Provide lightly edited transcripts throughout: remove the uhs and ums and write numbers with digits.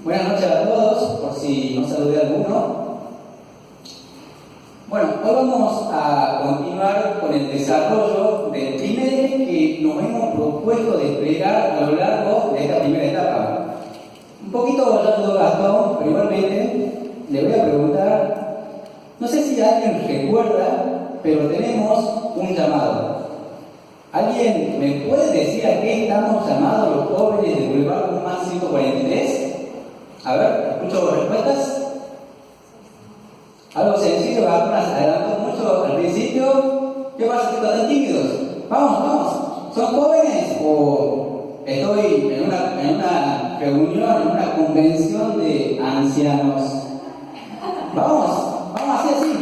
Buenas noches a todos, por si no saludé a alguno. Bueno, hoy vamos a continuar con el desarrollo del primer eje que nos hemos propuesto desplegar a lo largo de esta primera etapa. Un poquito ya lo Gastón, pero igualmente le voy a preguntar, no sé si alguien recuerda, pero tenemos un llamado. ¿Alguien me puede decir a qué estamos llamados los jóvenes de Boulevard Guzmán 143? A ver, escucho respuestas. Algo sencillo, algunas adelantó mucho al principio. ¿Qué pasa que están tímidos? Vamos. ¿Son jóvenes o estoy en una reunión, en una convención de ancianos? Vamos así.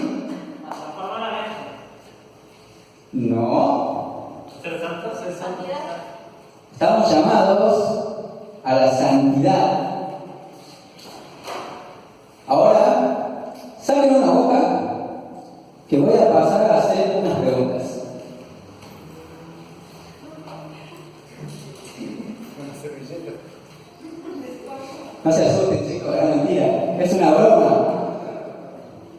No. Estamos llamados a la santidad. Ahora, saquen una hoja que voy a pasar a hacer unas preguntas. No se asusten, chicos, es mentira, es una broma.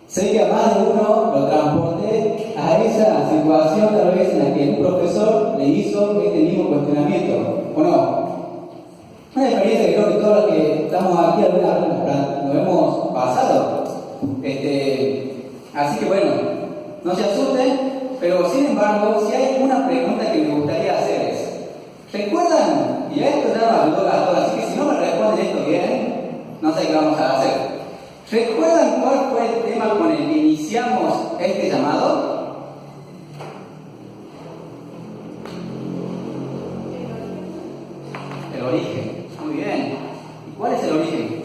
Sé que a más de uno lo transporté a esa situación tal vez en la que un profesor le hizo este mismo cuestionamiento, ¿o no? Una experiencia que creo que todos los que estamos aquí alguna vez nos hemos pasado. Así que bueno, no se asusten, pero sin embargo, si hay una pregunta que me gustaría hacerles. ¿Recuerdan? Y a esto ya me ayudó Gastón, así que si no me responden esto bien, no sé qué vamos a hacer. ¿Recuerdan cuál fue el tema con el que iniciamos este llamado? El origen. Muy bien. ¿Y cuál es el origen?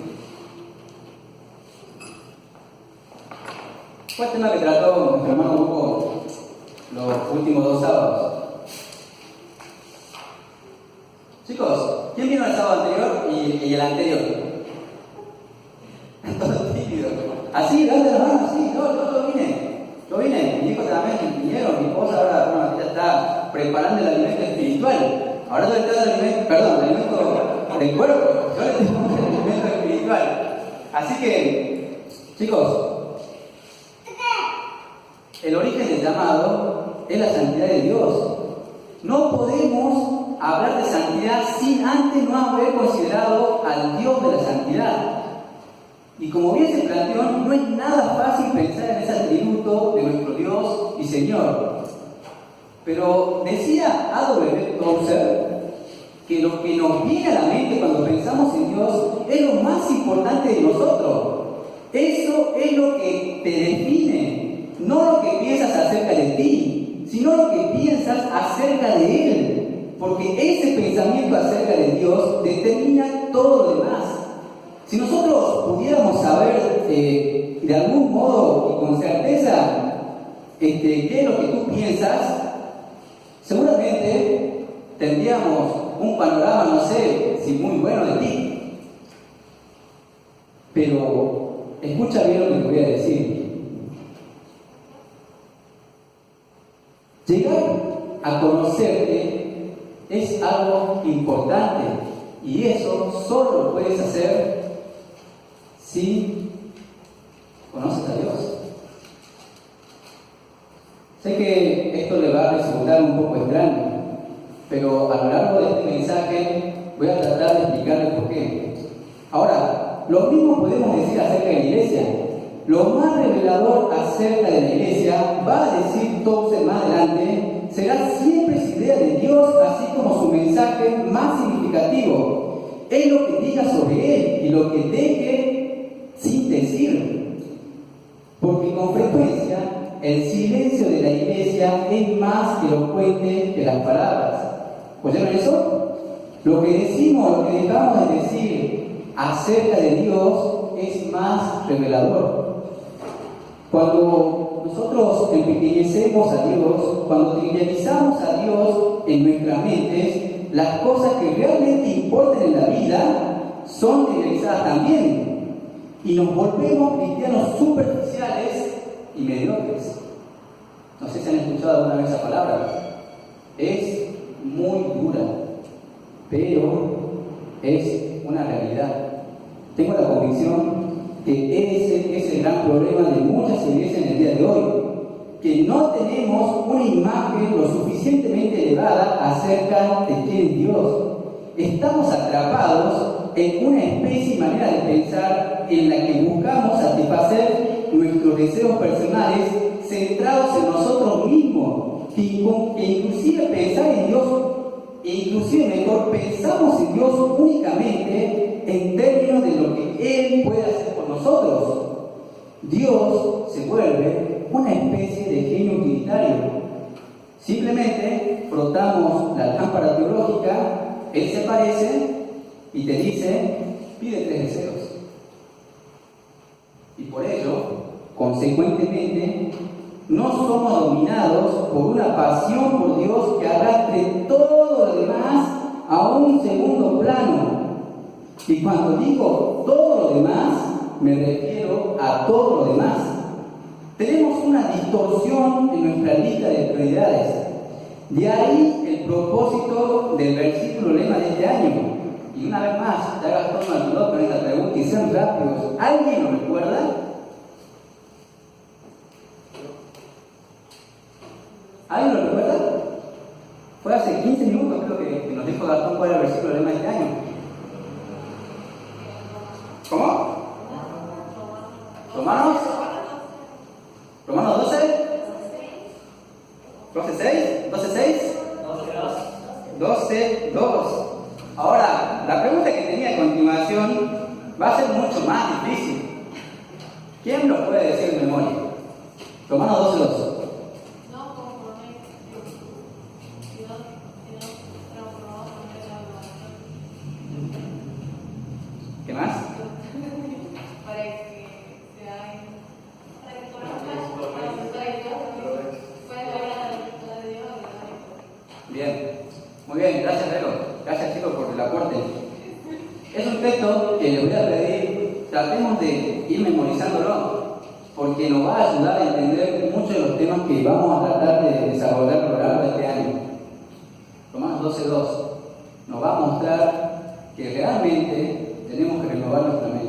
Fue el tema que trató nuestro hermano Hugo los últimos 2 sábados. Chicos, ¿quién vino el sábado anterior y el anterior? Todos tímidos. Así, levanta la mano, sí, yo vine, mi hijo también vinieron, mi esposa ahora ya está preparando el alimento espiritual. Ahora yo le traigo el alimento del cuerpo, yo le tengo el alimento espiritual. Así que, chicos, el origen del llamado es la santidad de Dios. No podemos hablar de santidad sin antes no haber considerado al Dios de la santidad. Y como bien se planteó, no es nada fácil pensar en ese atributo de nuestro Dios y Señor. Pero decía A.W. Tozer que lo que nos viene a la mente cuando pensamos en Dios es lo más importante de nosotros. Eso es lo que te define, no lo que piensas acerca de ti, sino lo que piensas acerca de Él. Porque ese pensamiento acerca de Dios determina todo lo demás. Si nosotros pudiéramos saber de algún modo y con certeza qué es lo que tú piensas, seguramente tendríamos un panorama, no sé si muy bueno de ti. Pero escucha bien lo que te voy a decir. Llegar a conocerte es algo importante y eso solo lo puedes hacer si conoces a Dios. Sé que esto le va a resultar un poco extraño, pero a lo largo de este mensaje voy a tratar de explicarles por qué. Ahora, lo mismo podemos decir acerca de la iglesia. Lo más revelador acerca de la iglesia, va a decir Tozer más adelante, será siempre esa idea de Dios, así como su mensaje más significativo. Es lo que diga sobre Él y lo que deje sin decir. Porque con frecuencia el silencio de la iglesia es más elocuente que las palabras. ¿Oyeron eso? Lo que decimos, lo que dejamos de decir acerca de Dios es más revelador. Cuando nosotros empequeñecemos a Dios, cuando trivializamos a Dios en nuestras mentes, las cosas que realmente importan en la vida son trivializadas también. Y nos volvemos cristianos superficiales y mediocres. No sé si han escuchado alguna vez esa palabra. Es muy dura, pero es una realidad. Tengo la convicción que ese es el gran problema de muchas iglesias en el día de hoy, que no tenemos una imagen lo suficientemente elevada acerca de quién es Dios. Estamos atrapados en una especie y manera de pensar en la que buscamos satisfacer nuestros deseos personales centrados en nosotros mismos, que inclusive pensar en Dios, e inclusive mejor, pensamos en Dios únicamente en términos de lo que Él puede hacer por nosotros. Dios se vuelve una especie de genio utilitario. Simplemente frotamos la lámpara teológica, Él se aparece y te dice, pide 3 deseos. Y por ello, consecuentemente, no somos dominados por una pasión por Dios que arrastre todo lo demás a un segundo plano. Y cuando digo todo lo demás, me refiero a todo lo demás. Tenemos una distorsión en nuestra lista de prioridades. De ahí el propósito del versículo lema de este año. Y una vez más, ya Gastón me ayudó con esta pregunta y sean rápidos. ¿Alguien lo recuerda? ¿Alguien lo recuerda? Fue hace 15 minutos creo que nos dijo Gastón cuál era el versículo lema de este año. ¿Cómo? ¿Romanos? ¿Romanos 12? ¿12:6? ¿12:6? 12:2. Ahora, la pregunta que tenía a continuación va a ser mucho más difícil. ¿Quién lo puede decir en memoria? Romanos 12:2. ¿Qué más? Bien, muy bien, gracias Vero, gracias chicos por el aporte. Es un texto que les voy a pedir, tratemos de ir memorizándolo, porque nos va a ayudar a entender muchos de los temas que vamos a tratar de desarrollar a lo largo de este año. Romanos 12:2 nos va a mostrar que realmente tenemos que renovar nuestra mente.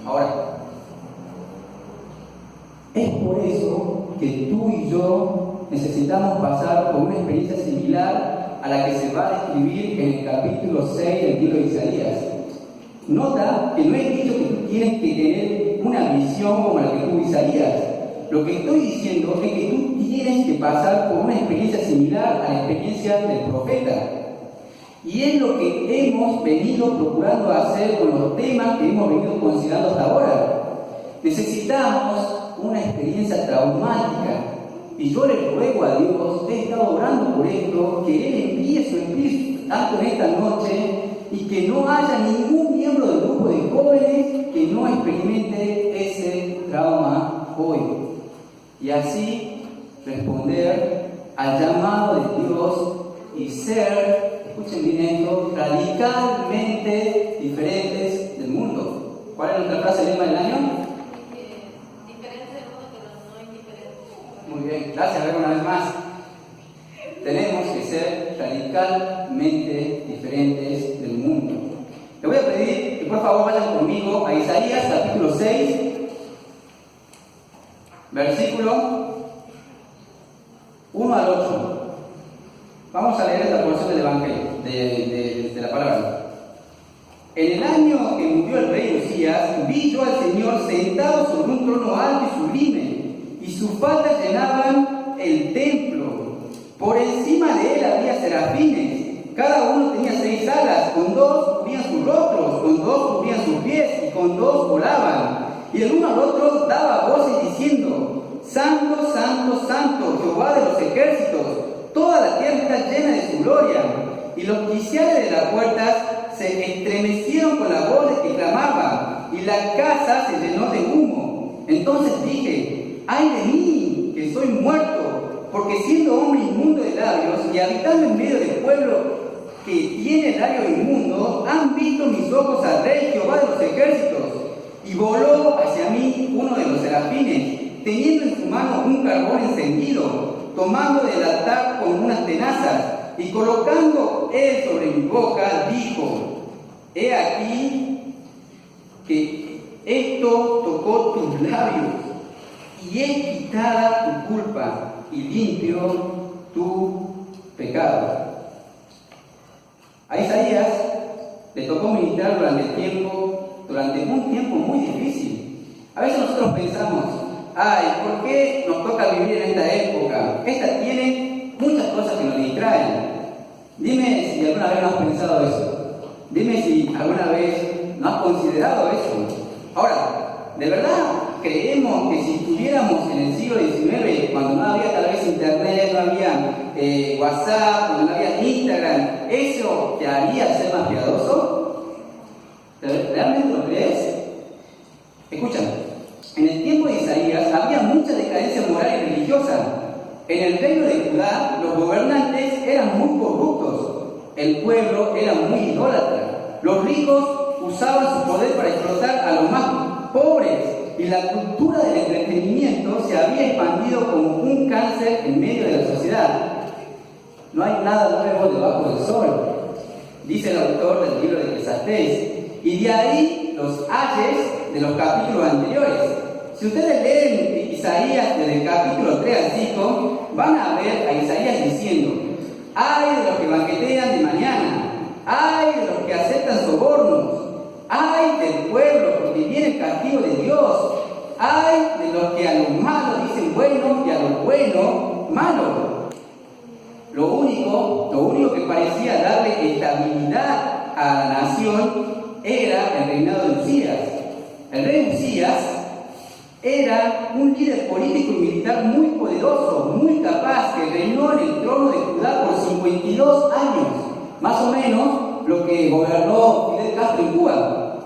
Ahora, es por eso que tú y yo necesitamos pasar por una experiencia similar a la que se va a describir en el capítulo 6 del libro de Isaías. Nota que no he dicho que tú tienes que tener una visión como la que tuvo Isaías. Lo que estoy diciendo es que tú tienes que pasar por una experiencia similar a la experiencia del profeta. Y es lo que hemos venido procurando hacer con los temas que hemos venido considerando hasta ahora. Necesitamos una experiencia traumática. Y yo le ruego a Dios, he estado orando por esto, que Él envíe su Espíritu Santo en esta noche y que no haya ningún miembro del grupo de jóvenes que no experimente ese trauma hoy. Y así responder al llamado de Dios y ser, escuchen bien esto, radicalmente diferentes del mundo. ¿Cuál es nuestra frase lema del año? Diferentes del mundo, pero no indiferentes. Muy bien, gracias Vero una vez más. Tenemos que ser radicalmente diferentes del mundo. Le voy a pedir que por favor vayan conmigo a Isaías capítulo 6, versículo 1 al 8. Vamos a leer esta porción del Evangelio, de la palabra. En el año que murió el rey Usías, vi yo al Señor sentado sobre un trono alto y sublime, y sus patas llenaban el templo. Por encima de él había serafines, cada uno tenía 6 alas, con 2 cubrían sus rostros, con 2 cubrían sus pies, y con 2 volaban. Y el uno al otro daba voces diciendo: Santo, Santo, Santo, Jehová de los ejércitos, toda la tierra está llena de su gloria. Y los quiciales de las puertas se estremecieron con la voz de que clamaban, y la casa se llenó de humo. Entonces dije: ¡ay de mí, que soy muerto! Porque siendo hombre inmundo de labios y habitando en medio del pueblo que tiene labios inmundos, han visto mis ojos al Rey Jehová de los ejércitos. Y voló hacia mí uno de los serafines, teniendo en su mano un carbón encendido, tomando del altar con unas tenazas, y colocando él sobre mi boca, dijo: he aquí que esto tocó tus labios, y es quitada tu culpa y limpio tu pecado. A Isaías le tocó ministrar durante un tiempo muy difícil. A veces nosotros pensamos: ay, ¿por qué nos toca vivir en esta época? Esta tiene muchas cosas que nos distraen. Dime si alguna vez no has pensado eso. Dime si alguna vez no has considerado eso. Ahora, ¿de verdad creemos que si estuviéramos en el siglo XIX, cuando no había tal vez internet, no había WhatsApp, cuando no había Instagram, eso te haría ser más piadoso? ¿Realmente lo crees? Escúchame, en el tiempo de Isaías había mucha decadencia moral y religiosa. En el reino de Judá, los gobernantes eran muy corruptos, el pueblo era muy idólatra, los ricos usaban su poder para explotar a los más pobres, y la cultura del entretenimiento se había expandido como un cáncer en medio de la sociedad. No hay nada nuevo debajo del sol, dice el autor del libro de Eclesiastés, y de ahí los ayes de los capítulos anteriores. Si ustedes leen Isaías desde el capítulo 3 al 5, van a ver a Isaías diciendo: ay de los que banquetean de mañana, ay de los que aceptan sobornos, ay del pueblo porque viene el castigo de Dios, ay de los que a lo malo dicen bueno y a lo bueno malo. Lo único que parecía darle estabilidad a la nación era el reinado de Usías. El rey Usías era un líder político y militar muy poderoso, muy capaz, que reinó en el trono de Judá por 52 años, más o menos lo que gobernó Fidel Castro en Cuba.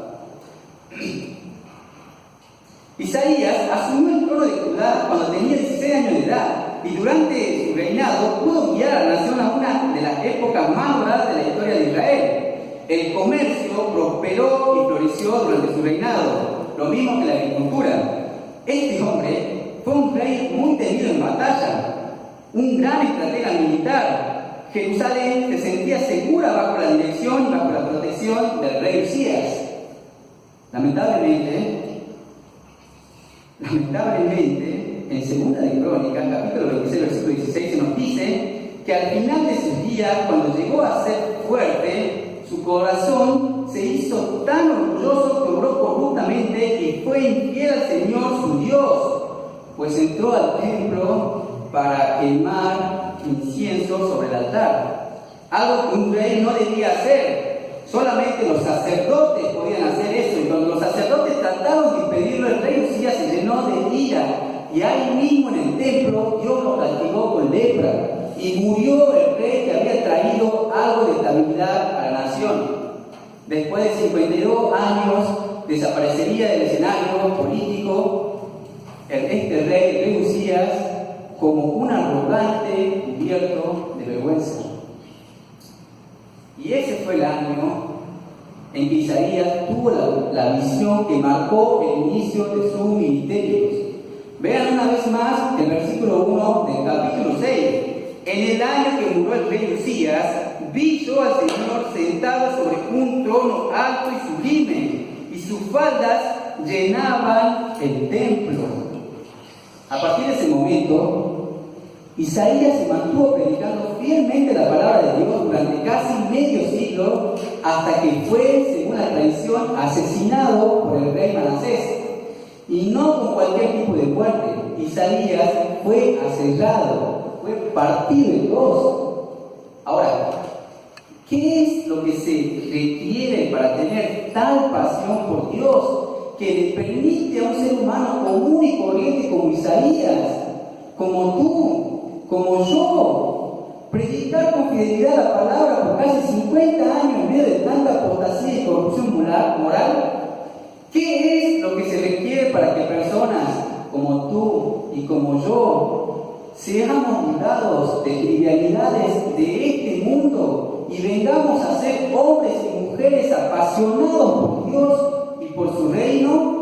Isaías asumió el trono de Judá cuando tenía 16 años de edad, y durante su reinado pudo guiar a la nación a una de las épocas más doradas de la historia de Israel. El comercio prosperó y floreció durante su reinado, lo mismo que la agricultura. Este hombre fue un rey muy temido en batalla, un gran estratega militar. Jerusalén se sentía segura bajo la dirección y bajo la protección del rey Usías. Lamentablemente, en Segunda de Crónicas, capítulo 26, versículo 16, se nos dice que al final de sus días, cuando llegó a ser fuerte, su corazón se hizo tan orgulloso que obró corruptamente y fue infiel al Señor su Dios, pues entró al templo para quemar incienso sobre el altar, algo que un rey no debía hacer. Solamente los sacerdotes podían hacer eso, y cuando los sacerdotes trataron de impedirlo, el rey Usías se llenó de ira, y ahí mismo en el templo Dios lo castigó con lepra, y murió el rey que había traído algo de estabilidad a la nación. Después de 52 años desaparecería del escenario político este rey, el rey Usías, como un arrogante cubierto de vergüenza. Y ese fue el año en que Isaías tuvo la visión que marcó el inicio de su ministerio. Vean una vez más el versículo 1 del capítulo 6. En el año que murió el rey Usías, vi yo al Señor sentado sobre un trono alto y sublime, y sus faldas llenaban el templo. A partir de ese momento, Isaías se mantuvo predicando fielmente la palabra de Dios durante casi medio siglo, hasta que fue, según la tradición, asesinado por el rey Manasés. Y no con cualquier tipo de muerte. Isaías fue asellado, fue partido en dos. Ahora, ¿qué es lo que se requiere para tener tal pasión por Dios que le permite a un ser humano común y corriente como Isaías, como tú, como yo, predicar con fidelidad la palabra por casi 50 años en medio de tanta apostasía y corrupción moral? ¿Qué es lo que se requiere para que personas como tú y como yo seamos librados de trivialidades de este mundo y vengamos a ser hombres y mujeres apasionados por Dios y por su reino,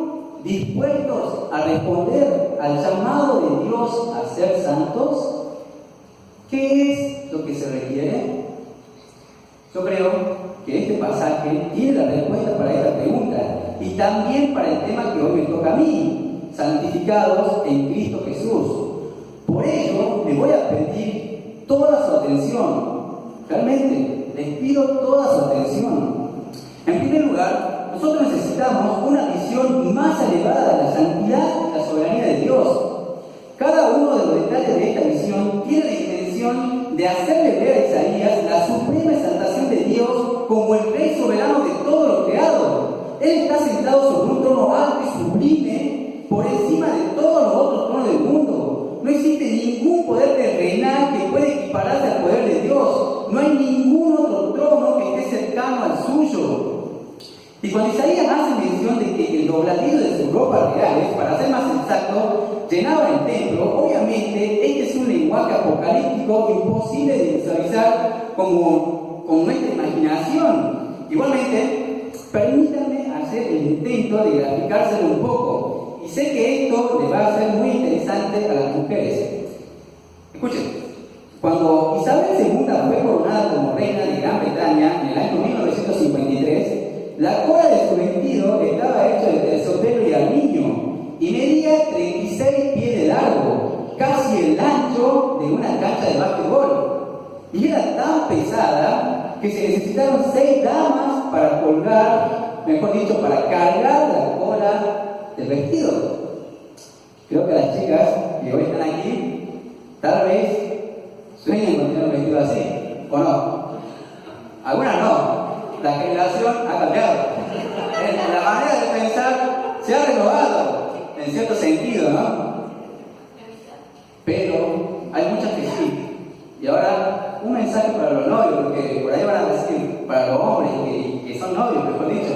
dispuestos a responder al llamado de Dios a ser santos? ¿Qué es lo que se requiere? Yo creo que este pasaje tiene la respuesta para esta pregunta y también para el tema que hoy me toca a mí, santificados en Cristo Jesús. Por ello, le voy a pedir toda su atención. Realmente, les pido toda su atención. En primer lugar, nosotros necesitamos una visión más elevada de la santidad y la soberanía de Dios. Cada uno de los detalles de esta visión tiene la intención de hacerle ver a Isaías la suprema exaltación de Dios como el Rey soberano de todo lo creado. Él está sentado sobre un trono alto y sublime por encima de todos los otros tronos del mundo. No existe ningún poder terrenal que pueda equipararse al poder de Dios. No hay ningún otro trono que esté cercano al suyo. Y cuando Isaías hace mención de que el dobladillo de sus ropas reales, para ser más exacto, llenaba el templo, obviamente este es un lenguaje apocalíptico imposible de visualizar con nuestra imaginación. Igualmente, permítanme hacer el intento de graficárselo un poco. Y sé que esto le va a ser muy interesante a las mujeres. Escuchen, cuando Isabel II fue coronada como reina de Gran Bretaña en el año 1953, la cola de su vestido estaba hecha de terciopelo y armiño y medía 36 pies de largo, casi el ancho de una cancha de básquetbol. Y era tan pesada que se necesitaron 6 damas para colgar, mejor dicho, para cargar la cola del vestido. Creo que las chicas que hoy están aquí, tal vez sueñan con tener un vestido así, ¿o no? Algunas no. La generación ha cambiado. La manera de pensar se ha renovado, en cierto sentido, ¿no? Pero hay muchas que sí. Y ahora, un mensaje para los novios, porque por ahí van a decir, para los hombres que son novios, mejor dicho.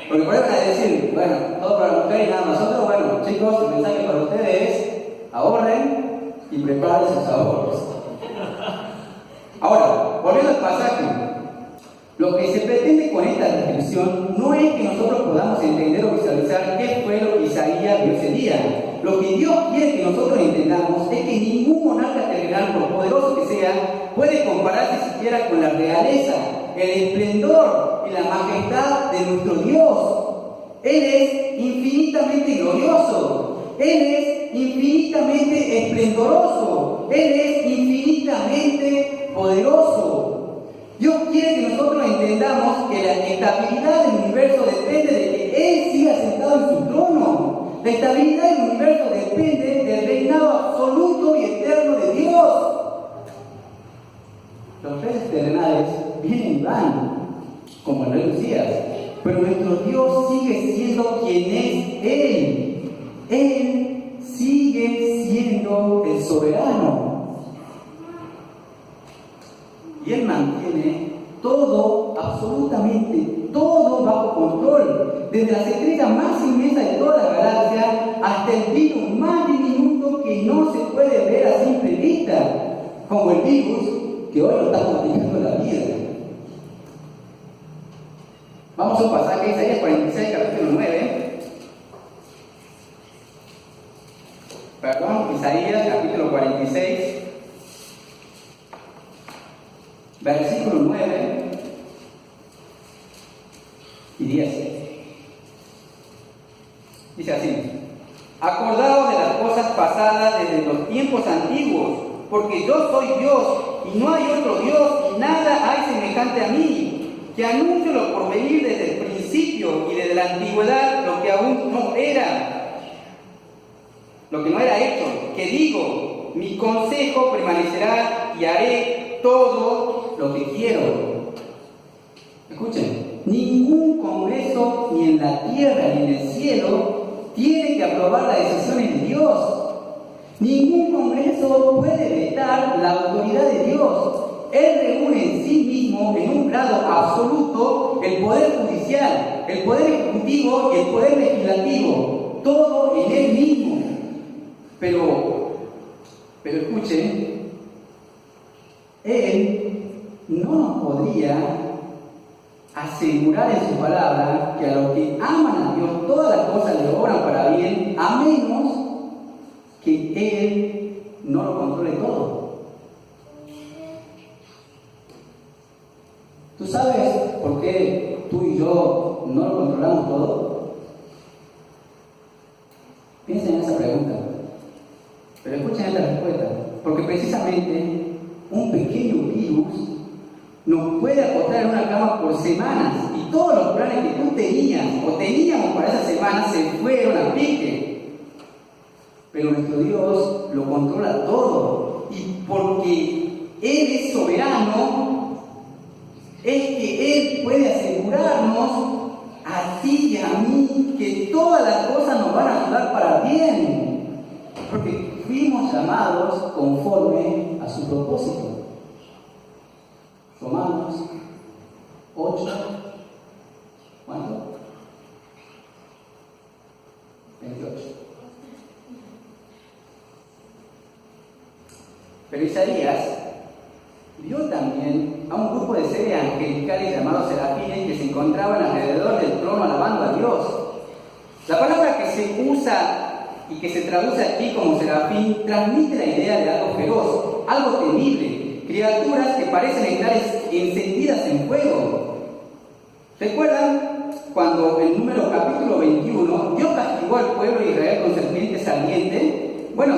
Porque por ahí van a decir, bueno, todo para las mujeres y nada más. Nosotros, bueno, chicos, el mensaje para ustedes es, ahorren y preparen sus ahorros. Ahora, volviendo al pasaje. Lo que se pretende con esta descripción no es que nosotros podamos entender o visualizar qué fue lo que Isaías vio ese día. Lo que Dios quiere que nosotros entendamos es que ningún monarca terrenal, por poderoso que sea, puede compararse siquiera con la realeza, el esplendor y la majestad de nuestro Dios. Él es infinitamente glorioso, Él es infinitamente esplendoroso, Él es infinitamente poderoso. Dios quiere que nosotros entendamos que la estabilidad del universo depende de que Él siga sentado en su trono. La estabilidad del universo depende del reinado absoluto y eterno de Dios. Los reyes terrenales vienen y van, como el rey Usías, pero nuestro Dios sigue siendo quien es Él. Él sigue siendo el soberano. Y Él mantiene todo, absolutamente todo bajo control, desde las estrellas más inmensas de toda la galaxia hasta el virus más diminuto que no se puede ver a simple vista, como el virus que hoy nos está complicando la vida. Vamos a un pasaje, Isaías 46, capítulo 9. Perdón, Isaías capítulo 46. Versículo 9 y 10. Dice así: acordaos de las cosas pasadas desde los tiempos antiguos, porque yo soy Dios y no hay otro Dios, y nada hay semejante a mí, que anuncio lo por venir desde el principio y desde la antigüedad lo que aún no era, lo que no era hecho, que digo, mi consejo permanecerá y haré todo lo que quiero. Escuchen, ningún congreso ni en la tierra ni en el cielo tiene que aprobar las decisiones de Dios. Ningún congreso puede vetar la autoridad de Dios. Él reúne en sí mismo en un grado absoluto el poder judicial, el poder ejecutivo y el poder legislativo, todo en Él mismo. Pero escuchen, Él no nos podría asegurar en su palabra que a los que aman a Dios todas las cosas le obran para bien, a menos que Él no lo controle todo. ¿Tú sabes por qué tú y yo no lo controlamos todo? Piensen en esa pregunta, pero escuchen esta respuesta, porque precisamente un pequeño virus nos puede acostar en una cama por semanas y todos los planes que tú tenías o teníamos para esa semana se fueron a pique. Pero nuestro Dios lo controla todo y porque Él es soberano, es que Él puede asegurarnos a ti y a mí que todas las cosas nos van a ayudar para bien, porque fuimos llamados conforme a su propósito. Romanos 8, ¿cuánto? 28. Pero Isaías vio también a un grupo de seres angelicales llamados serafines que se encontraban alrededor del trono alabando a Dios. La palabra que se usa y que se traduce aquí como serafín transmite la idea de algo feroz, algo temible, criaturas que parecen estar encendidas en fuego. ¿Recuerdan cuando en Números capítulo 21 Dios castigó al pueblo de Israel con serpientes ardientes? Bueno,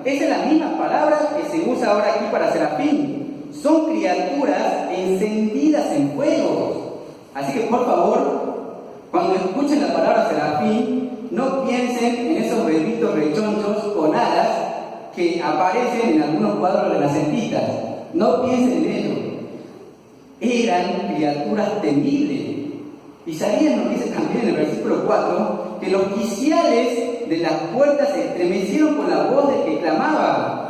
esa es la misma palabra que se usa ahora aquí para serafín. Son criaturas encendidas en fuego. Así que por favor, cuando escuchen la palabra serafín, no piensen en esos bebitos rechonchos con alas que aparecen en algunos cuadros renacentistas. No piensen en ello. Eran criaturas temibles. Isaías nos dice también en el versículo 4 que los quiciales de las puertas se estremecieron con la voz del que clamaba.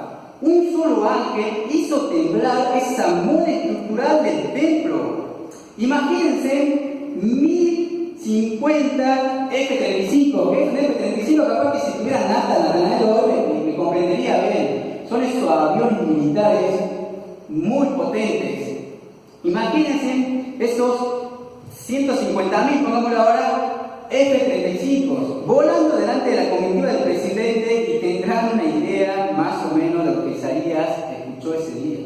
Un solo ángel hizo temblar esa mole estructural del templo. Imagínense 1050 F-35, que es un F-35 capaz que si tuviera nata en la ganadera me comprendería bien. Son esos aviones militares muy potentes. Imagínense esos 150.000, pongámoslo ahora, F-35, volando delante de la comitiva del presidente y tendrán una idea más o menos de lo que Isaías escuchó ese día.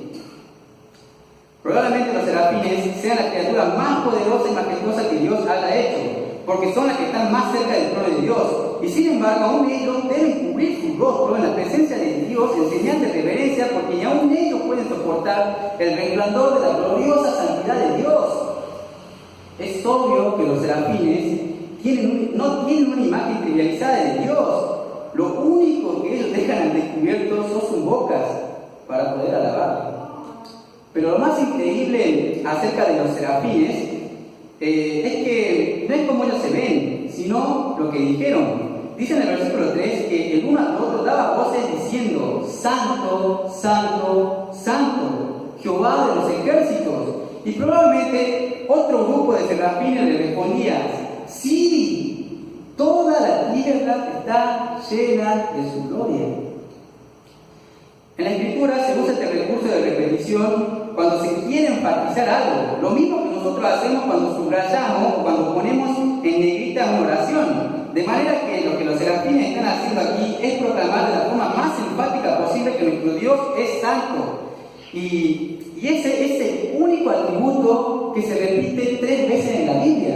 Probablemente los serafines sean las criaturas más poderosas y majestuosas que Dios haya hecho, porque son las que están más cerca del trono de Dios. Y sin embargo, aún ellos deben cubrir su rostro en la presencia de Dios en señal de reverencia, porque ni aún ellos pueden soportar el resplandor de la gloriosa santidad de Dios. Es obvio que los serafines no tienen una imagen trivializada de Dios. Lo único que ellos dejan al descubierto son sus bocas para poder alabarle. Pero lo más increíble acerca de los serafines es que no es como ellos se ven, sino lo que dijeron. Dice en el versículo 3 que el uno al otro daba voces diciendo: Santo, Santo, Santo, Jehová de los ejércitos. Y probablemente otro grupo de serafines le respondía: sí, toda la tierra está llena de su gloria. En la Escritura se usa este recurso de repetición cuando se quiere enfatizar algo, lo mismo que nosotros hacemos cuando subrayamos o cuando ponemos en negrita una oración. De manera que lo que los serafines están haciendo aquí es proclamar de la forma más enfática posible que nuestro Dios es santo. Y ese es el único atributo que se repite 3 veces en la Biblia.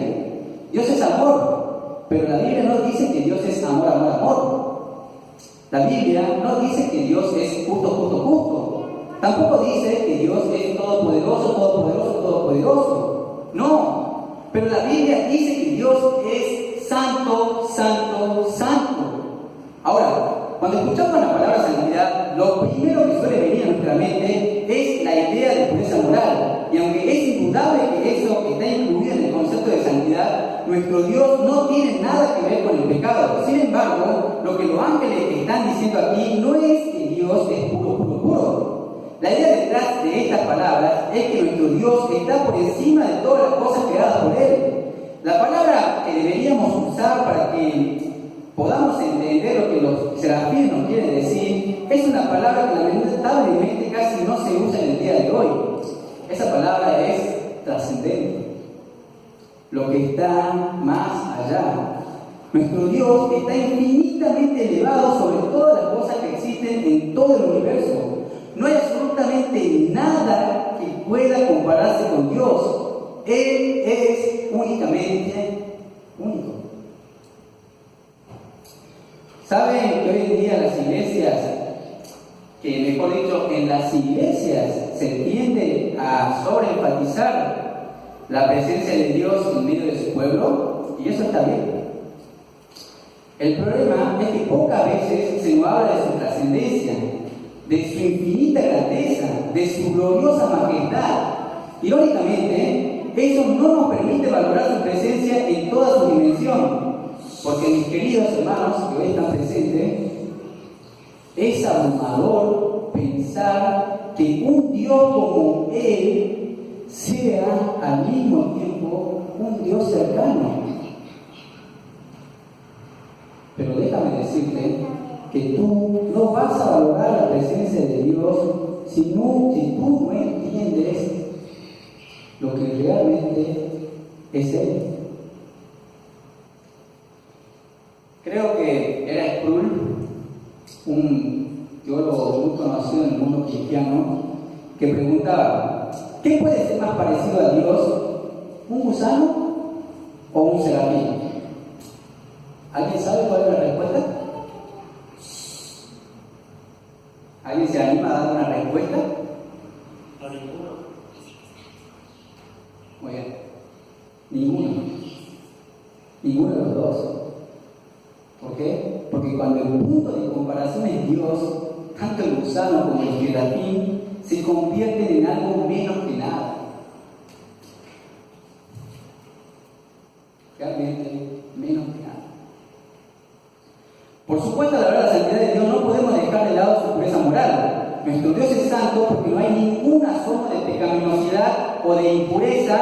Dios es amor, pero la Biblia no dice que Dios es amor, amor, amor. La Biblia no dice que Dios es justo, justo, justo. Tampoco dice que Dios es todopoderoso, todopoderoso, todopoderoso. No, pero la Biblia dice que Dios es santo, santo, santo. Ahora, cuando escuchamos la palabra santidad, lo primero que suele venir a nuestra mente es la idea de pureza moral. Y aunque es indudable que eso está incluido en el concepto de santidad, nuestro Dios no tiene nada que ver con el pecado. Sin embargo, lo que los ángeles están diciendo aquí no es que Dios es puro, puro, puro. La idea detrás de estas palabras es que nuestro Dios está por encima de todas las cosas creadas por Él. La palabra que deberíamos usar para que podamos entender lo que los serafines nos quieren decir es una palabra que lamentablemente casi no se usa en el día de hoy. Esa palabra es trascendente, lo que está más allá. Nuestro Dios está infinitamente elevado sobre todas las cosas que existen en todo el universo. No hay absolutamente nada que pueda compararse con Dios. Él es únicamente único. ¿Saben que hoy en día las iglesias, que mejor dicho, en las iglesias se tiende a sobreenfatizar la presencia de Dios en medio de su pueblo? Y eso está bien. El problema es que pocas veces se nos habla de su trascendencia, de su infinita grandeza, de su gloriosa majestad. Irónicamente, eso no nos permite valorar su presencia en toda su dimensión, porque mis queridos hermanos que hoy están presentes, es abrumador pensar que un Dios como Él sea al mismo tiempo un Dios cercano. Pero déjame decirte que tú no vas a valorar la presencia de Dios si tú no entiendes lo que realmente es Él. Creo que era Sproul, un teólogo muy conocido en el mundo cristiano, que preguntaba: ¿qué puede ser más parecido a Dios, un gusano o un serafín? ¿Alguien sabe cuál es la respuesta? ¿Alguien se anima a dar una respuesta? No, ninguno. Muy bien. Ninguno. Ninguno de los dos. ¿Por qué? Porque cuando el punto de comparación es Dios, tanto el gusano como el serafín se convierten en algo menos que nada. Realmente menos que nada. Por supuesto, al hablar de la santidad de Dios, no podemos dejar de lado su pureza moral. Nuestro Dios es santo porque no hay ninguna forma de pecaminosidad o de impureza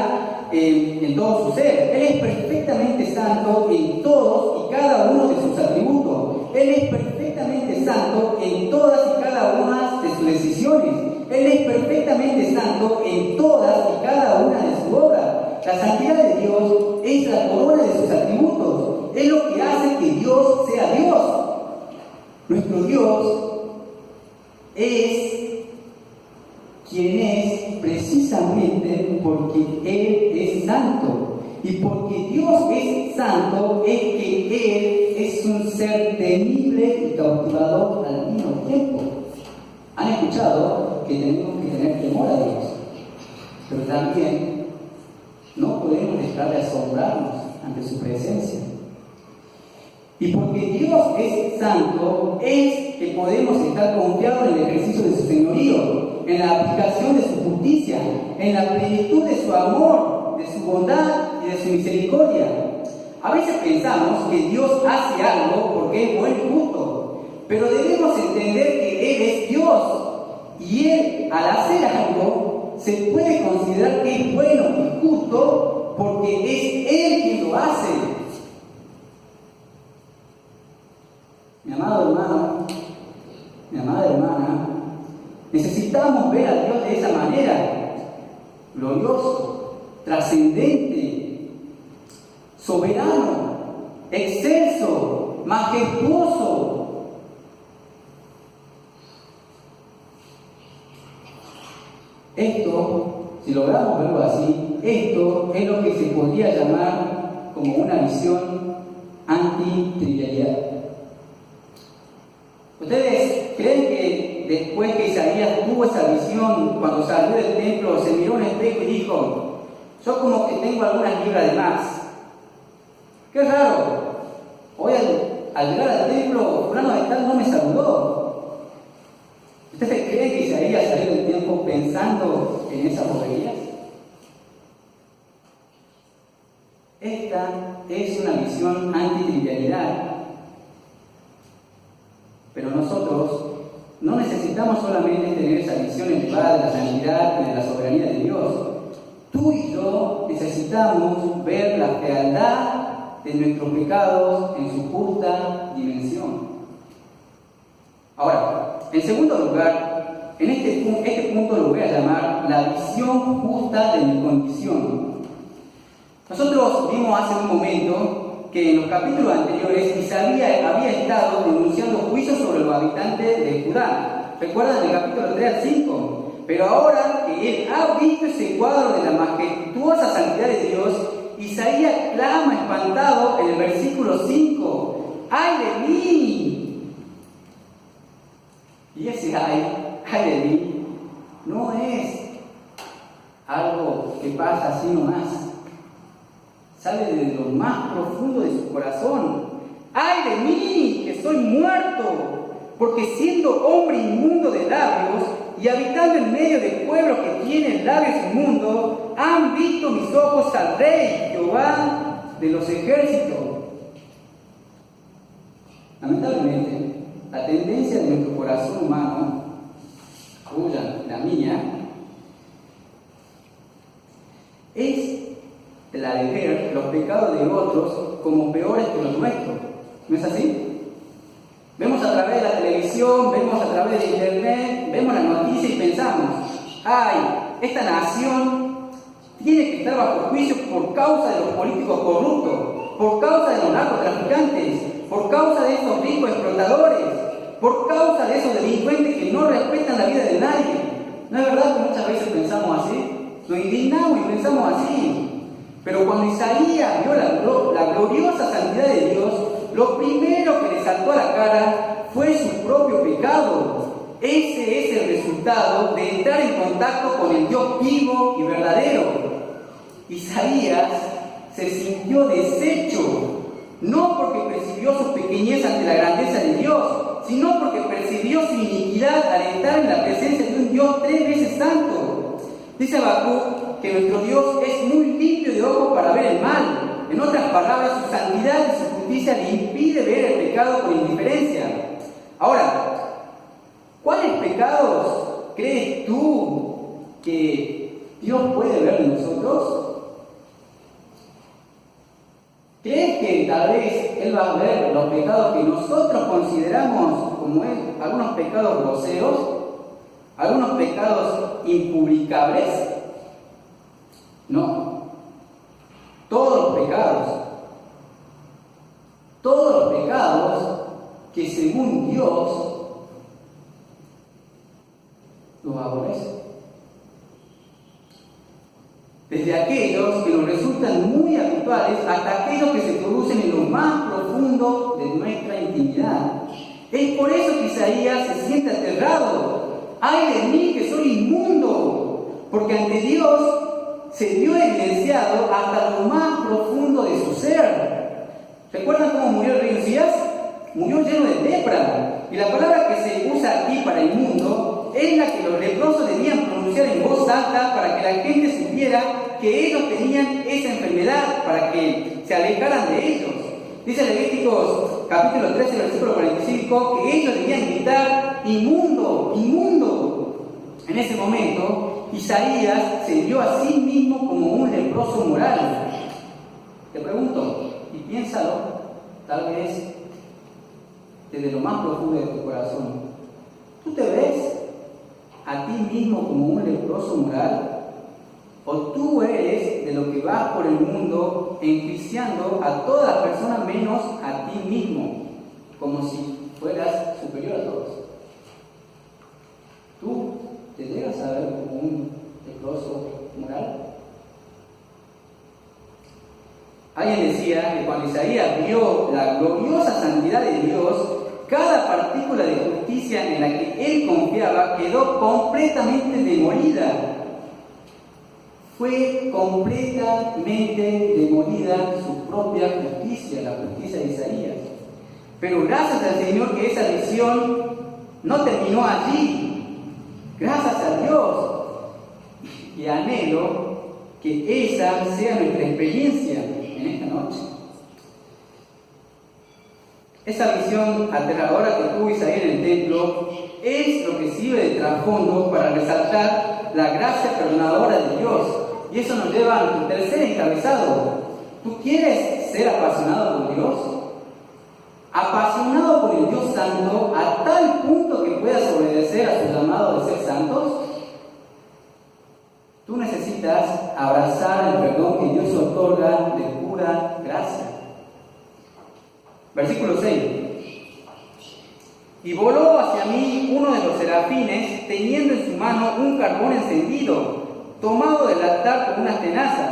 en todo su ser. Él es perfectamente santo en todos y cada uno de sus atributos. Él es perfectamente santo en todas y cada una de sus decisiones. Él es perfectamente santo en todas y cada una de sus obras. La santidad de Dios es la corona de sus atributos. Es lo que hace que Dios sea Dios. Nuestro Dios es quien es precisamente porque Él es santo. Y porque Dios es santo es que Él es un ser temible y cautivador al mismo tiempo. Han escuchado que tenemos que tener temor a Dios, pero también no podemos dejar de asombrarnos ante su presencia. Y porque Dios es santo, es que podemos estar confiados en el ejercicio de su señorío, en la aplicación de su justicia, en la plenitud de su amor, de su bondad y de su misericordia. A veces pensamos que Dios hace algo porque es bueno y justo, pero debemos entender que Él es Dios y Él, al hacer algo, se puede considerar que es bueno y justo porque es Él quien lo hace. Mi amado hermano, mi amada hermana, necesitamos ver a Dios de esa manera, glorioso, trascendente, soberano, excelso, majestuoso. Esto, si logramos verlo así, esto es lo que se podría llamar como una visión anti-trivialidad. ¿Ustedes creen que después que Isaías tuvo esa visión, cuando salió del templo, se miró en el espejo y dijo: yo como que tengo algunas libras de más? ¡Qué raro! Hoy al llegar al templo, fulano de tal no me saludó. ¿Ustedes creen que Isaías salió del templo pensando en esas boberías? Esta es una visión anti-trivialidad. Pero nosotros no necesitamos solamente tener esa visión elevada de la santidad y de la soberanía de Dios. Tú y yo necesitamos ver la fealdad de nuestros pecados en su justa dimensión. Ahora, en segundo lugar, este punto lo voy a llamar la visión justa de mi condición. Nosotros vimos hace un momento que en los capítulos anteriores Isaías había estado denunciando juicios sobre los habitantes de Judá. ¿Recuerdan el capítulo 3 al 5? Pero ahora que que él ha visto ese cuadro de la majestuosa santidad de Dios, Isaías clama espantado en el versículo 5, ¡ay de mí! Y ese ay de mí, no es algo que pasa así nomás. Sale de lo más profundo de su corazón. ¡Ay de mí, que soy muerto! Porque siendo hombre inmundo de labios y habitando en medio de pueblos que tienen labios inmundos, han visto mis ojos al Rey, Jehová de los ejércitos. Lamentablemente, la tendencia de nuestro corazón humano, tuya, la mía, es la de ver los pecados de otros como peores que los nuestros. ¿No es así? Vemos a través de la televisión, vemos a través de internet, vemos la noticia y pensamos, ¡ay! Esta nación tiene que estar bajo juicio por causa de los políticos corruptos, por causa de los narcotraficantes, por causa de esos ricos explotadores, por causa de esos delincuentes que no respetan la vida de nadie. ¿No es verdad que muchas veces pensamos así? Nos indignamos y pensamos así. Pero cuando Isaías vio la gloriosa santidad de Dios, lo primero que le saltó a la cara fue su propio pecado. Ese es el resultado de entrar en contacto con el Dios vivo y verdadero. Isaías se sintió deshecho, no porque percibió su pequeñez ante la grandeza de Dios, sino porque percibió su iniquidad al estar en la presencia de un Dios 3 veces santo. Dice Habacuc que nuestro Dios es muy limpio de ojos para ver el mal. En otras palabras, su santidad y su justicia le impide ver el pecado con indiferencia. Ahora, ¿cuáles pecados crees tú que Dios puede ver de nosotros? ¿Crees que tal vez Él va a ver los pecados que nosotros consideramos como algunos pecados groseros, algunos pecados impublicables? No. Todos los pecados que según Dios los aborrece. Desde aquellos que nos resultan muy habituales hasta aquellos que se producen en lo más profundo de nuestra intimidad. Es por eso que Isaías se siente aterrado. ¡Ay de mí, que soy inmundo! Porque ante Dios se vio evidenciado hasta lo más profundo de su ser. ¿Recuerdan cómo murió el rey Usías? Murió lleno de lepra. Y la palabra que se usa aquí para inmundo es la que los leprosos debían pronunciar en voz alta para que la gente supiera que ellos tenían esa enfermedad, para que se alejaran de ellos. Dice Levíticos capítulo 13, versículo 45, que ellos debían gritar: inmundo, inmundo. En ese momento, Isaías se vio a sí mismo como un leproso moral. Te pregunto, y piénsalo, tal vez desde lo más profundo de tu corazón, ¿tú te ves a ti mismo como un leproso moral? ¿O tú eres de lo que vas por el mundo enjuiciando a todas las personas menos a ti mismo, como si fueras superior a todos? ¿Tú te llegas a ver como un leproso moral? Alguien decía que cuando Isaías vio la gloriosa santidad de Dios, cada partícula de justicia en la que él confiaba quedó completamente demolida. Fue completamente demolida su propia justicia, la justicia de Isaías. Pero gracias al Señor que esa visión no terminó allí. Gracias a Dios. Y anhelo que esa sea nuestra experiencia en esta noche. Esa visión aterradora que tuvo Isaías en el templo es lo que sirve de trasfondo para resaltar la gracia perdonadora de Dios. Y eso nos lleva al tercer encabezado. ¿Tú quieres ser apasionado por Dios? Apasionado por el Dios Santo a tal punto que puedas obedecer a su llamado de ser santos. Tú necesitas abrazar el perdón que Dios otorga de pura gracia. Versículo 6. Y voló hacia mí uno de los serafines, teniendo en su mano un carbón encendido, tomado del altar con unas tenazas,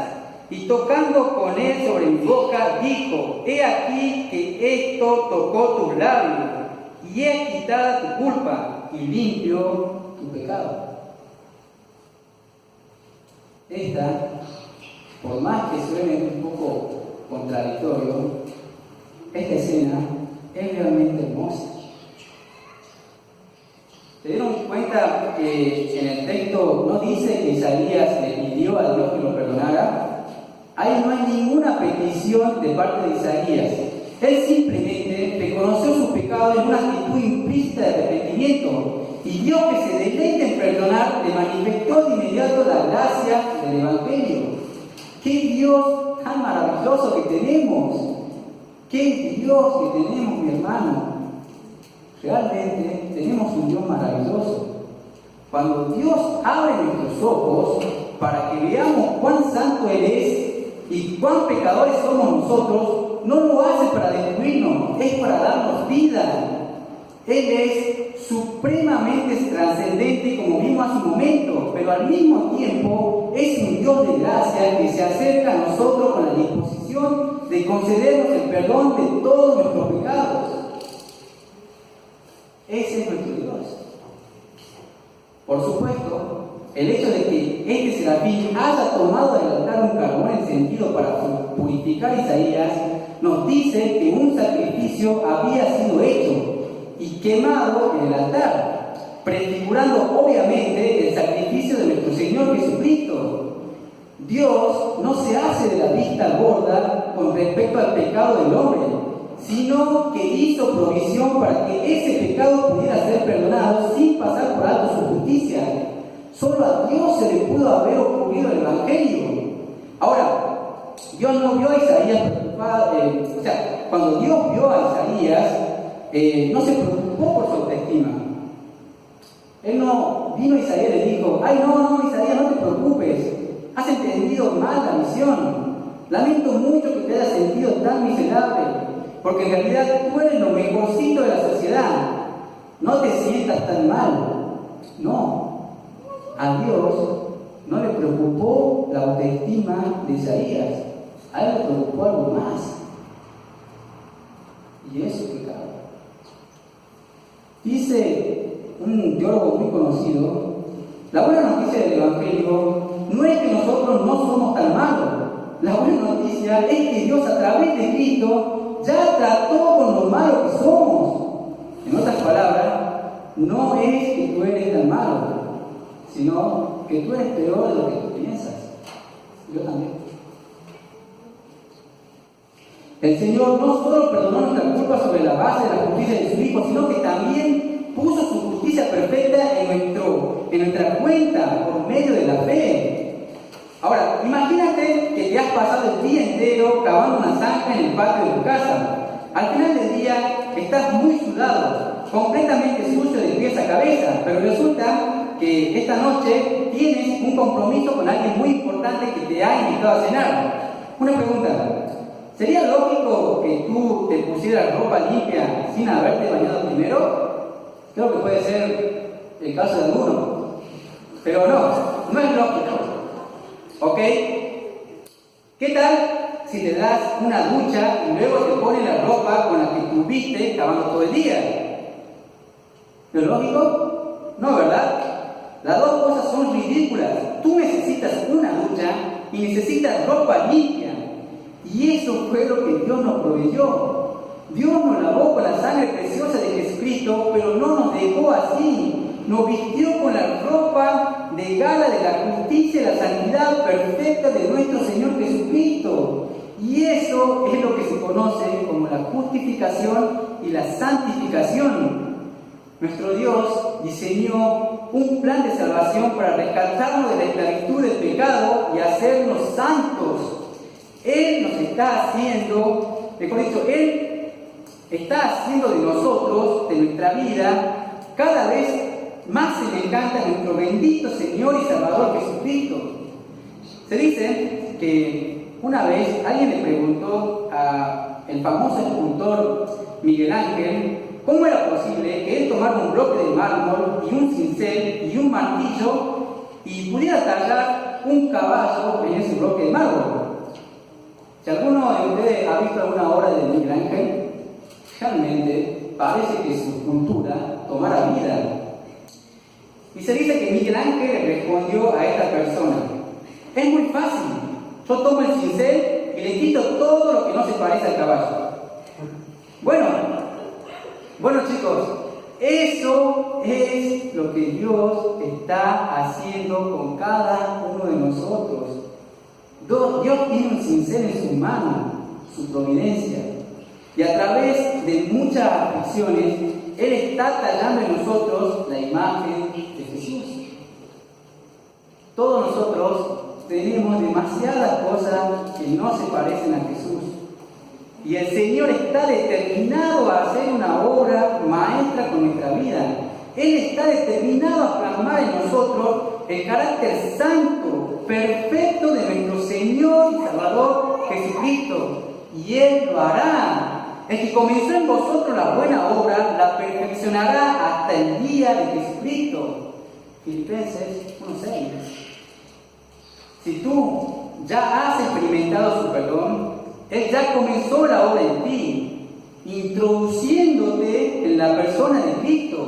y tocando con él sobre mi boca, dijo: He aquí que esto tocó tus labios, y he quitado tu culpa, y limpio tu pecado. Esta, por más que suene un poco contradictorio, esta escena es realmente hermosa. ¿Se dieron cuenta que en el texto no dice que Isaías le pidió a Dios que lo perdonara? Ahí no hay ninguna petición de parte de Isaías. Él simplemente reconoció su pecado en una actitud implícita de arrepentimiento. Y Dios, que se deleita en perdonar, le manifestó de inmediato la gracia del Evangelio. ¡Qué Dios tan maravilloso que tenemos! ¡Qué Dios que tenemos, mi hermano! Realmente tenemos un Dios maravilloso. Cuando Dios abre nuestros ojos para que veamos cuán santo Él es y cuán pecadores somos nosotros, no lo hace para destruirnos, es para darnos vida. Él es supremamente trascendente, como vimos hace un momento, pero al mismo tiempo es un Dios de gracia que se acerca a nosotros con la disposición de concedernos el perdón de todos nuestros pecados. Ese es nuestro Dios. Por supuesto, el hecho de que este serafín haya tomado del altar un carbón encendido para purificar a Isaías nos dice que un sacrificio había sido hecho y quemado en el altar, prefigurando obviamente el sacrificio de nuestro Señor Jesucristo. Dios no se hace de la vista gorda con respecto al pecado del hombre, sino que hizo provisión para que ese pecado pudiera ser perdonado sin pasar por alto su justicia. Solo a Dios se le pudo haber ocurrido el Evangelio. Ahora, Dios no vio a Isaías preocupado, cuando Dios vio a Isaías, no se preocupó por su autoestima. Él no vino a Isaías y le dijo: ay, no, Isaías, no te preocupes, has entendido mal la misión. Lamento mucho que te hayas sentido tan miserable, porque en realidad tú eres lo mejorcito de la sociedad. No te sientas tan mal. No, a Dios no le preocupó la autoestima de Isaías, a él le preocupó algo más, y es su pecado. Dice un teólogo muy conocido: la buena noticia del Evangelio no es que nosotros no somos tan malos. La buena noticia es que Dios, a través de Cristo, ya trató con lo malo que somos. En otras palabras, no es que tú eres tan malo, sino que tú eres peor de lo que tú piensas. Yo también. El Señor no solo perdonó nuestra culpa sobre la base de la justicia de su Hijo, sino que también puso su justicia perfecta en nuestra cuenta por medio de la fe. Ahora, imagínate que te has pasado el día entero cavando una zanja en el patio de tu casa. Al final del día estás muy sudado, completamente sucio de pies a cabeza, pero resulta que esta noche tienes un compromiso con alguien muy importante que te ha invitado a cenar. Una pregunta: ¿sería lógico que tú te pusieras ropa limpia sin haberte bañado primero? Creo que puede ser el caso de algunos, pero no es lógico. ¿Ok? ¿Qué tal si te das una ducha y luego te pones la ropa con la que estuviste lavando todo el día? ¿No es lógico? No, ¿verdad? Las dos cosas son ridículas. Tú necesitas una ducha y necesitas ropa limpia. Y eso fue lo que Dios nos proveyó. Dios nos lavó con la sangre preciosa de Jesucristo, pero no nos dejó así. Nos vistió con la ropa de gala de la justicia y la santidad perfecta de nuestro Señor Jesucristo. Y eso es lo que se conoce como la justificación y la santificación. Nuestro Dios diseñó un plan de salvación para rescatarnos de la esclavitud del pecado y hacernos santos. Él nos está haciendo, mejor dicho, Él está haciendo de nosotros, de nuestra vida, cada vez más semejante a nuestro bendito Señor y Salvador Jesucristo. Se dice que una vez alguien le preguntó al famoso escultor Miguel Ángel ¿Cómo era posible que él tomara un bloque de mármol y un cincel y un martillo y pudiera tallar un caballo en ese bloque de mármol? Si alguno de ustedes ha visto alguna obra de Miguel Ángel, realmente parece que su escultura tomara vida. Y se dice que Miguel Ángel respondió a esta persona: es muy fácil, yo tomo el cincel y le quito todo lo que no se parece al caballo. Bueno chicos, eso es lo que Dios está haciendo con cada uno de nosotros. Dios tiene un cincel en sus manos, su providencia, y a través de muchas aflicciones, Él está tallando en nosotros la imagen de Jesús. Todos nosotros tenemos demasiadas cosas que no se parecen a Jesús. Y el Señor está determinado a hacer una obra maestra con nuestra vida. Él está determinado a plasmar en nosotros el carácter santo, perfecto de nuestro Señor y Salvador Jesucristo. Y Él lo hará. El que comenzó en vosotros la buena obra, la perfeccionará hasta el día de Jesucristo. Filipenses 1:6. Si tú ya has experimentado su perdón, Él ya comenzó la obra en ti, introduciéndote en la persona de Cristo.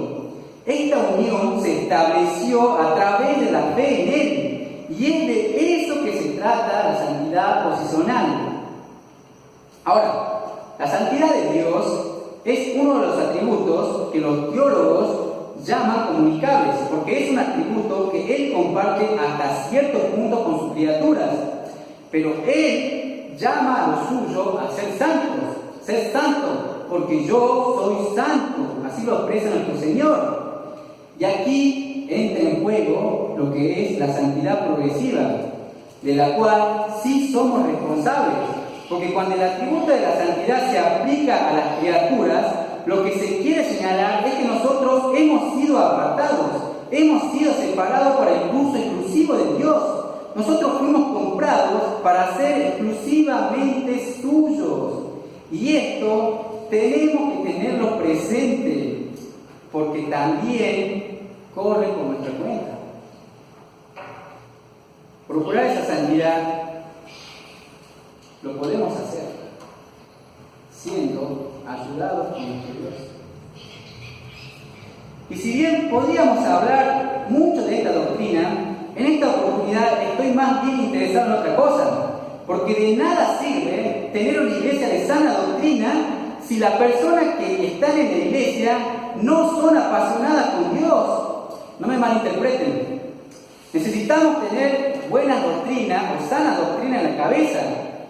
Esta unión se estableció a través de la fe en Él, y es de eso que se trata la santidad posicional. Ahora, la santidad de Dios es uno de los atributos que los teólogos llaman comunicables, porque es un atributo que Él comparte hasta cierto punto con sus criaturas, pero Él llama a lo suyo a ser santos, ser santo, porque yo soy santo, así lo expresa nuestro Señor. Y aquí entra en juego lo que es la santidad progresiva, de la cual sí somos responsables, porque cuando el atributo de la santidad se aplica a las criaturas, lo que se quiere señalar es que nosotros hemos sido apartados, hemos sido separados para el uso exclusivo de Dios. Nosotros fuimos comprados para ser exclusivamente suyos. Y esto tenemos que tenerlo presente, porque también corre por nuestra cuenta. Procurar esa santidad lo podemos hacer siendo ayudados por nuestro Dios. Y si bien podríamos hablar mucho de esta doctrina, en esta oportunidad estoy más bien interesado en otra cosa, porque de nada sirve tener una iglesia de sana doctrina si las personas que están en la iglesia no son apasionadas con Dios. No me malinterpreten. Necesitamos tener buena doctrina o sana doctrina en la cabeza,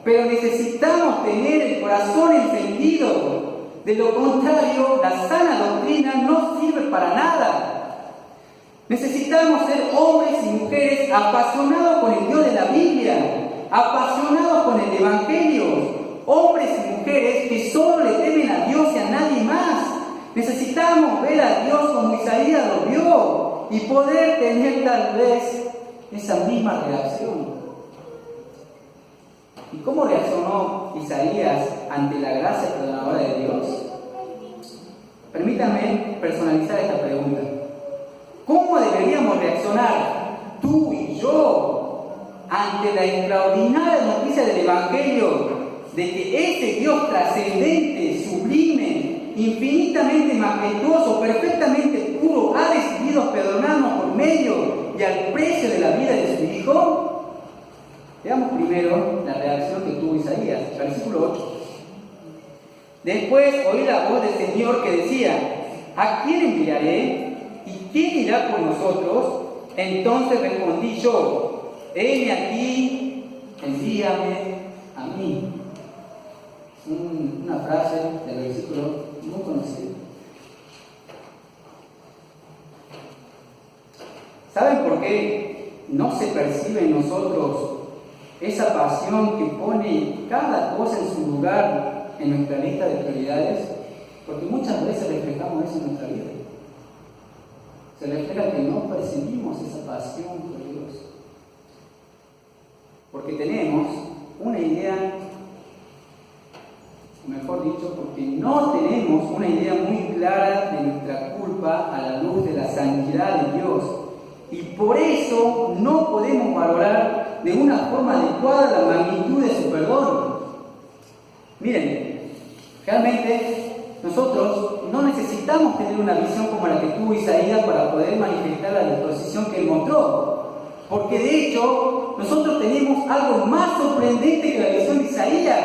pero necesitamos tener el corazón encendido. De lo contrario, la sana doctrina no sirve para nada. Necesitamos ser hombres y mujeres apasionados con el Dios de la Biblia, apasionados con el Evangelio, hombres y mujeres que solo le temen a Dios y a nadie más. Necesitamos ver a Dios como Isaías lo vio y poder tener tal vez esa misma reacción. ¿Y cómo reaccionó Isaías ante la gracia perdonadora de Dios? Permítanme personalizar esta pregunta. ¿Cómo deberíamos reaccionar tú y yo ante la extraordinaria noticia del Evangelio de que ese Dios trascendente, sublime, infinitamente majestuoso, perfectamente puro, ha decidido perdonarnos por medio y al precio de la vida de su Hijo? Veamos primero la reacción que tuvo Isaías, versículo 8. Después oí la voz del Señor que decía: ¿a quién enviaré? ¿Y quién irá por nosotros? Entonces respondí yo: heme aquí, envíame a mí. Una frase del versículo muy conocida. ¿Saben por qué no se percibe en nosotros esa pasión que pone cada cosa en su lugar en nuestra lista de prioridades? Porque muchas veces reflejamos eso en nuestra vida. Se refleja que no percibimos esa pasión por Dios. Porque tenemos una idea, o mejor mejor dicho, porque no tenemos una idea muy clara de nuestra culpa a la luz de la santidad de Dios. Y por eso no podemos valorar de una forma adecuada la magnitud de su perdón. Miren, realmente nosotros no necesitamos tener una visión como la que tuvo Isaías para poder manifestar la disposición que él mostró. Porque de hecho, nosotros tenemos algo más sorprendente que la visión de Isaías.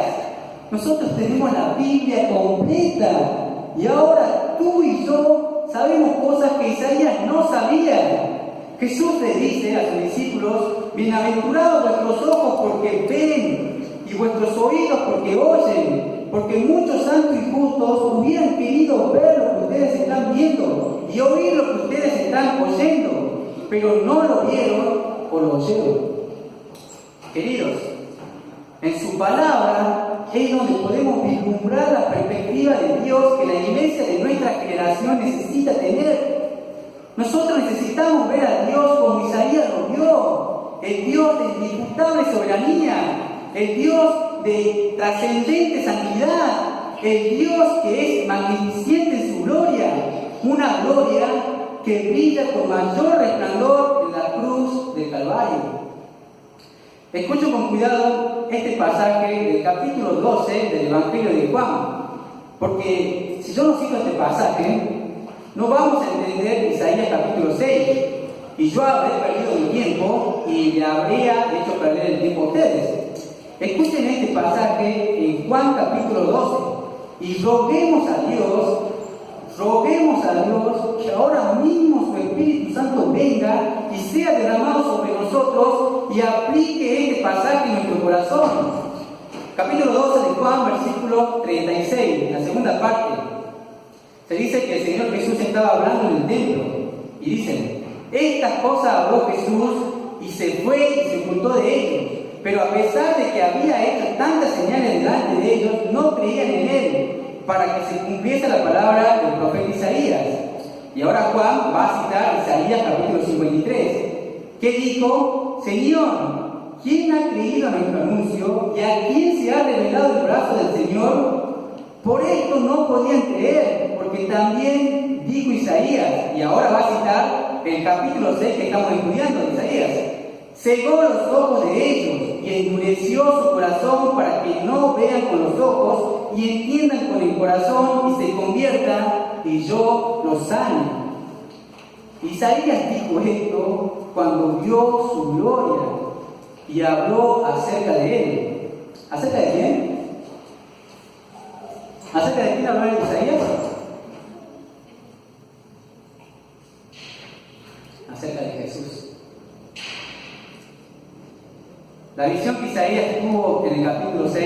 Nosotros tenemos la Biblia completa. Y ahora tú y yo sabemos cosas que Isaías no sabía. Jesús le dice a sus discípulos: bienaventurados vuestros ojos porque ven y vuestros oídos porque oyen, porque muchos santos y justos hubieran querido ver lo que ustedes están viendo y oír lo que ustedes están oyendo, pero no lo vieron o lo oyeron. Queridos, en su palabra es donde podemos vislumbrar la perspectiva de Dios que la iglesia de nuestra generación necesita tener. Nosotros necesitamos ver a Dios como Isaías lo vio, el Dios de indiscutible soberanía, el Dios de trascendente santidad, el Dios que es magnificente en su gloria, una gloria que brilla con mayor resplandor en la cruz del Calvario. Escucho con cuidado este pasaje del capítulo 12 del Evangelio de Juan, porque si yo no cito este pasaje, no vamos a entender Isaías capítulo 6, y yo habré perdido mi tiempo y le habría hecho perder el tiempo a ustedes. Escuchen este pasaje en Juan capítulo 12 y roguemos a Dios que ahora mismo su Espíritu Santo venga y sea derramado sobre nosotros y aplique este pasaje en nuestro corazón. Capítulo 12 de Juan, versículo 36, la segunda parte. Se dice que el Señor Jesús estaba hablando en el templo y dicen: estas cosas habló Jesús y se fue y se ocultó de ellos. Pero a pesar de que había hecho tantas señales delante de ellos, no creían en él, para que se cumpliese la palabra del profeta Isaías. Y ahora Juan va a citar Isaías capítulo 53, que dijo: Señor, ¿quién ha creído a nuestro anuncio y a quién se ha revelado el brazo del Señor? Por esto no podían creer, porque también dijo Isaías, y ahora va a citar el capítulo 6 que estamos estudiando de Isaías: cegó los ojos de ellos y endureció su corazón para que no vean con los ojos y entiendan con el corazón y se conviertan y yo los sane. Isaías dijo esto cuando vio su gloria y habló acerca de él. ¿Acerca de quién? ¿Acerca de quién habló Isaías? Acerca de Jesús. La visión que Isaías tuvo en el capítulo 6